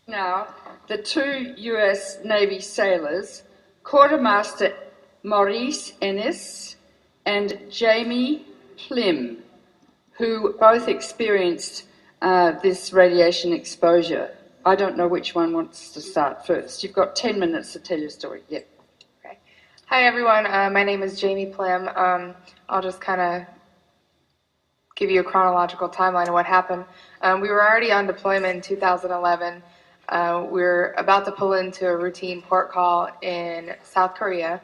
Now, the two US Navy sailors, Quartermaster Maurice Enis and Jaime Plym, who both experienced this radiation exposure. I don't know which one wants to start first. You've got 10 minutes to tell your story. Yep. Okay. Hi, everyone. My name is Jaime Plym. I'll just kind of give you a chronological timeline of what happened. We were already on deployment in 2011. We were about to pull into a routine port call in South Korea.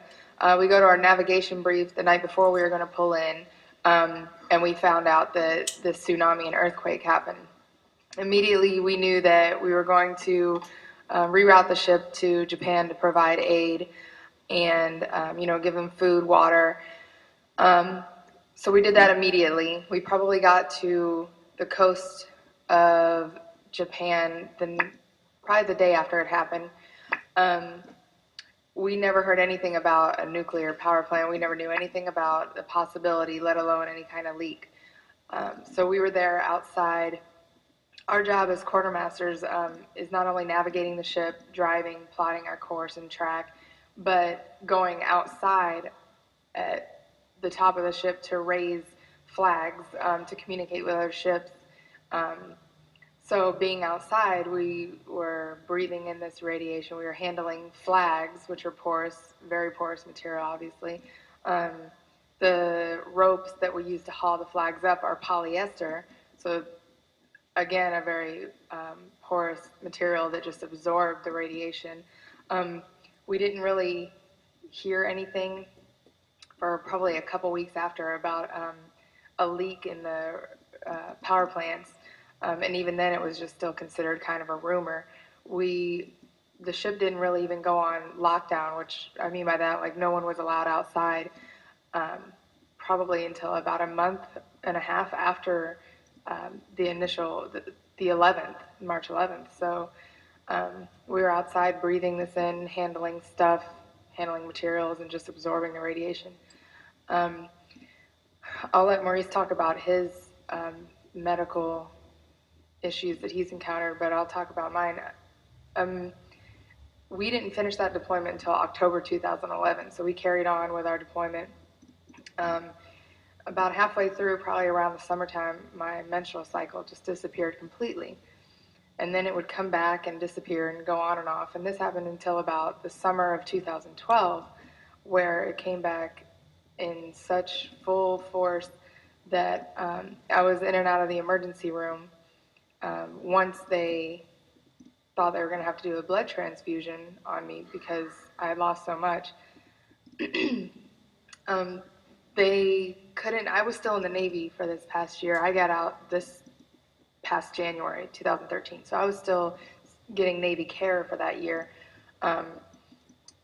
We go to our navigation brief the night before we were going to pull in, and we found out that this tsunami and earthquake happened. Immediately, we knew that we were going to reroute the ship to Japan to provide aid and give them food, water. So we did that immediately. We probably got to the coast of Japan probably the day after it happened. We never heard anything about a nuclear power plant. We never knew anything about the possibility, let alone any kind of leak. So we were there outside. Our job as quartermasters is not only navigating the ship, driving, plotting our course and track, but going outside at the top of the ship to raise flags to communicate with other ships. So being outside, we were breathing in this radiation. We were handling flags, which are porous, very porous material, obviously. The ropes that we use to haul the flags up are polyester. So again, a very porous material that just absorbed the radiation. We didn't really hear anything for probably a couple weeks after about a leak in the power plants. And even then, it was just still considered kind of a rumor. The ship didn't really even go on lockdown, which I mean by that, like no one was allowed outside probably until about a month and a half after the 11th, March 11th. So we were outside breathing this in, handling stuff, handling materials, and just absorbing the radiation. I'll let Maurice talk about his medical issues that he's encountered, but I'll talk about mine. We didn't finish that deployment until October 2011, so we carried on with our deployment. About halfway through, probably around the summertime, my menstrual cycle just disappeared completely. And then it would come back and disappear and go on and off. And this happened until about the summer of 2012, where it came back in such full force that I was in and out of the emergency room. Once they thought they were going to have to do a blood transfusion on me because I had lost so much. They couldn't. I was still in the Navy for this past year. I got out this past January 2013, so I was still getting Navy care for that year. I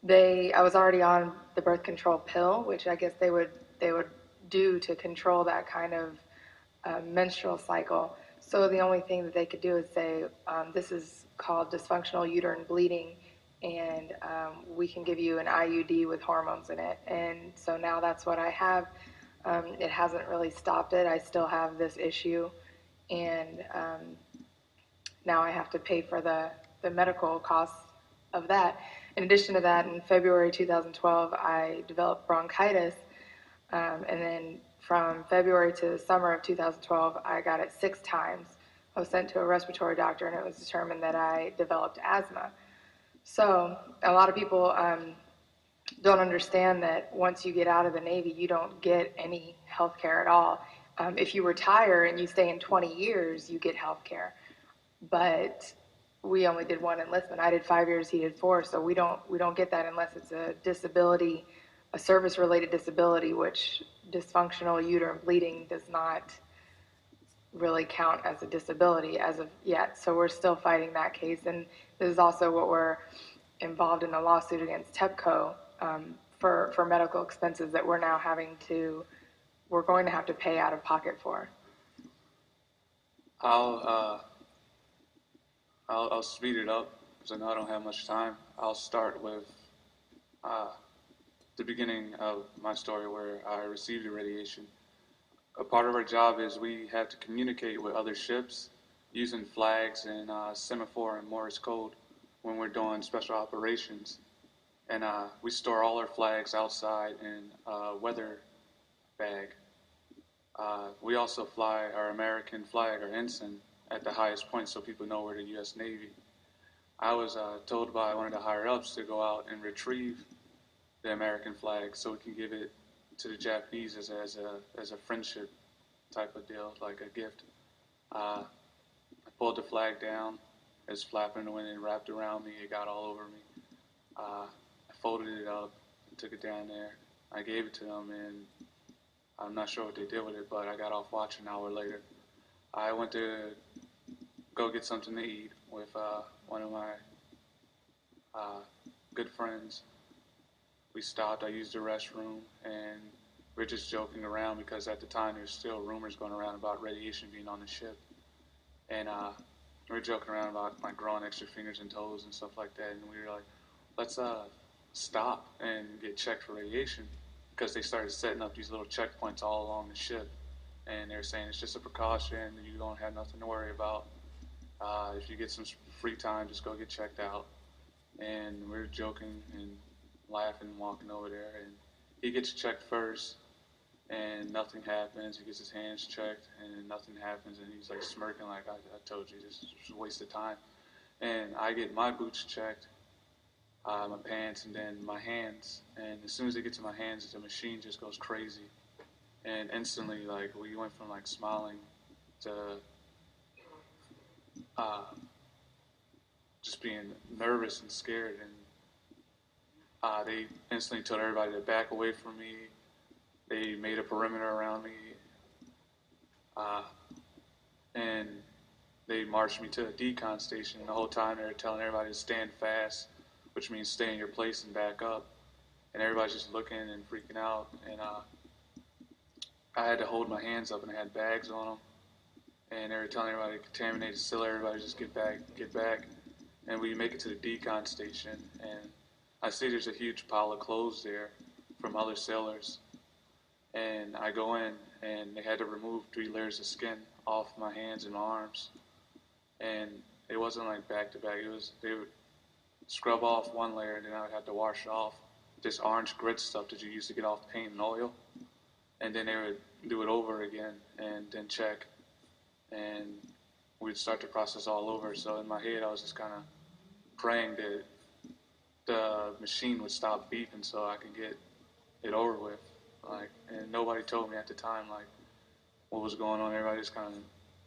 was already on the birth control pill, which I guess they would do to control that kind of menstrual cycle. So the only thing that they could do is say, this is called dysfunctional uterine bleeding, and we can give you an IUD with hormones in it. And so now that's what I have. It hasn't really stopped it. I still have this issue, and now I have to pay for the medical costs of that. In addition to that, in February 2012, I developed bronchitis, and then from February to the summer of 2012, I got it 6 times. I was sent to a respiratory doctor, and it was determined that I developed asthma. So a lot of people don't understand that once you get out of the Navy, you don't get any health care at all. If you retire and you stay in 20 years, you get health care. But we only did 1 enlistment. I did 5 years, he did 4, so we don't get that unless it's a disability, a service-related disability, which dysfunctional uterine bleeding does not really count as a disability as of yet. So we're still fighting that case, and this is also what we're involved in a lawsuit against TEPCO for medical expenses that we're going to have to pay out of pocket for. I'll speed it up because I know I don't have much time. I'll start with the beginning of my story where I received the radiation. A part of our job is we have to communicate with other ships using flags and semaphore and Morse code when we're doing special operations. And we store all our flags outside in a weather bag. We also fly our American flag, our ensign, at the highest point so people know we're the U.S. Navy. I was told by one of the higher ups to go out and retrieve the American flag so we can give it to the Japanese as a friendship type of deal, like a gift. I pulled the flag down, it was flapping in the wind and wrapped around me, it got all over me. I folded it up, took it down there, I gave it to them, and I'm not sure what they did with it, but I got off watch an hour later. I went to go get something to eat with one of my good friends. We stopped, I used the restroom, and we're just joking around because at the time there's still rumors going around about radiation being on the ship. And we're joking around about like growing extra fingers and toes and stuff like that. And we were like, let's stop and get checked for radiation, because they started setting up these little checkpoints all along the ship. And they're saying it's just a precaution, you don't have nothing to worry about. If you get some free time, just go get checked out. And we're joking and laughing, walking over there, and he gets checked first, and nothing happens. He gets his hands checked, and nothing happens, and he's like smirking like, I told you, this is a waste of time. And I get my boots checked, my pants, and then my hands. And as soon as they get to my hands, the machine just goes crazy. And instantly, like, we went from like smiling to just being nervous and scared. And they instantly told everybody to back away from me. They made a perimeter around me, and they marched me to a decon station. The whole time they were telling everybody to stand fast, which means stay in your place and back up. And everybody's just looking and freaking out. And I had to hold my hands up, and I had bags on them. And they were telling everybody contaminated still, everybody just get back, get back. And we make it to the decon station, and I see there's a huge pile of clothes there from other sailors. And I go in, and they had to remove 3 layers of skin off my hands and my arms. And it wasn't like back to back. It was, they would scrub off 1 layer, and then I would have to wash off this orange grit stuff that you use to get off paint and oil. And then they would do it over again and then check. And we'd start the process all over. So in my head, I was just kind of praying that the machine would stop beeping so I could get it over with. Like, and nobody told me at the time, like, what was going on. Everybody just kind of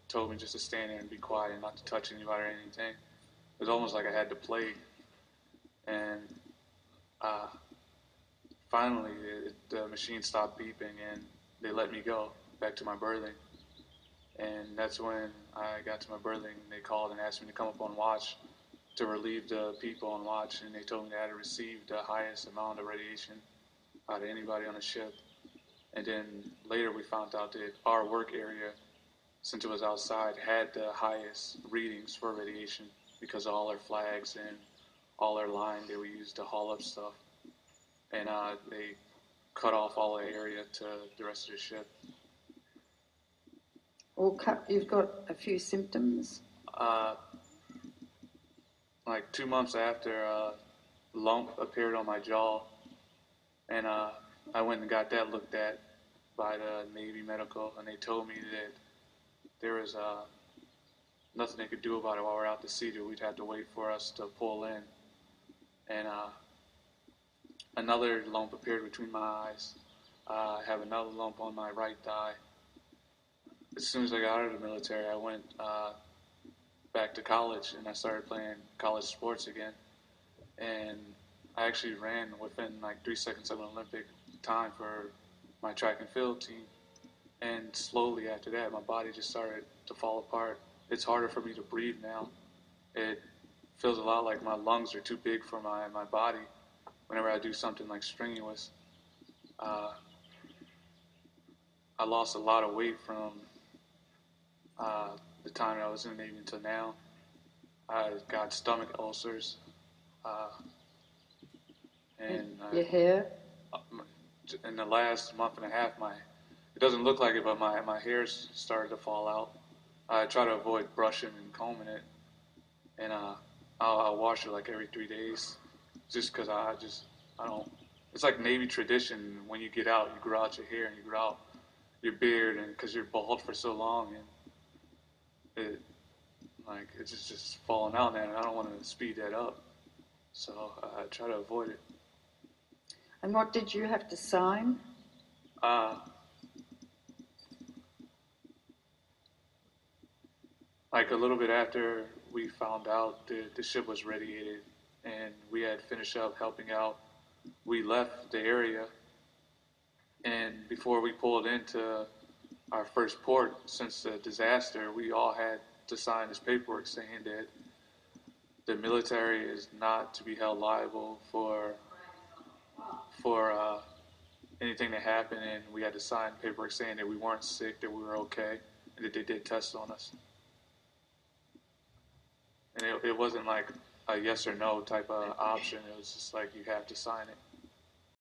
told me just to stand there and be quiet and not to touch anybody or anything. It was almost like I had to play. And finally, the machine stopped beeping, and they let me go back to my berthing. And that's when I got to my berthing. They called and asked me to come up on watch to relieve the people on watch, and they told me that I had received the highest amount of radiation out of anybody on the ship. And then later we found out that our work area, since it was outside, had the highest readings for radiation because of all our flags and all our line that we used to haul up stuff. And they cut off all the area to the rest of the ship. Well, you've got a few symptoms. Like 2 months after, a lump appeared on my jaw, and I went and got that looked at by the Navy medical, and they told me that there was nothing they could do about it while we're out to sea, that we'd have to wait for us to pull in. And another lump appeared between my eyes. I have another lump on my right thigh. As soon as I got out of the military, I went back to college, and I started playing college sports again. And I actually ran within like 3 seconds of an Olympic time for my track and field team. And slowly after that, my body just started to fall apart. It's harder for me to breathe now. It feels a lot like my lungs are too big for my body whenever I do something like strenuous. I lost a lot of weight from the time I was in the Navy until now. I got stomach ulcers. And your hair? In the last month and a half, it doesn't look like it, but my hair started to fall out. I try to avoid brushing and combing it, and I'll wash it like every 3 days, just because I don't. It's like Navy tradition. When you get out, you grow out your hair and you grow out your beard, and because you're bald for so long, and it's just falling out now, and I don't want to speed that up, so I try to avoid it. And what did you have to sign? Uh, like a little bit after we found out the ship was radiated and we had finished up helping out, we left the area, and before we pulled into our first port since the disaster, we all had to sign this paperwork saying that the military is not to be held liable for anything that happened, and we had to sign paperwork saying that we weren't sick, that we were okay, and that they did tests on us. And it wasn't like a yes or no type of option. It was just like you have to sign it.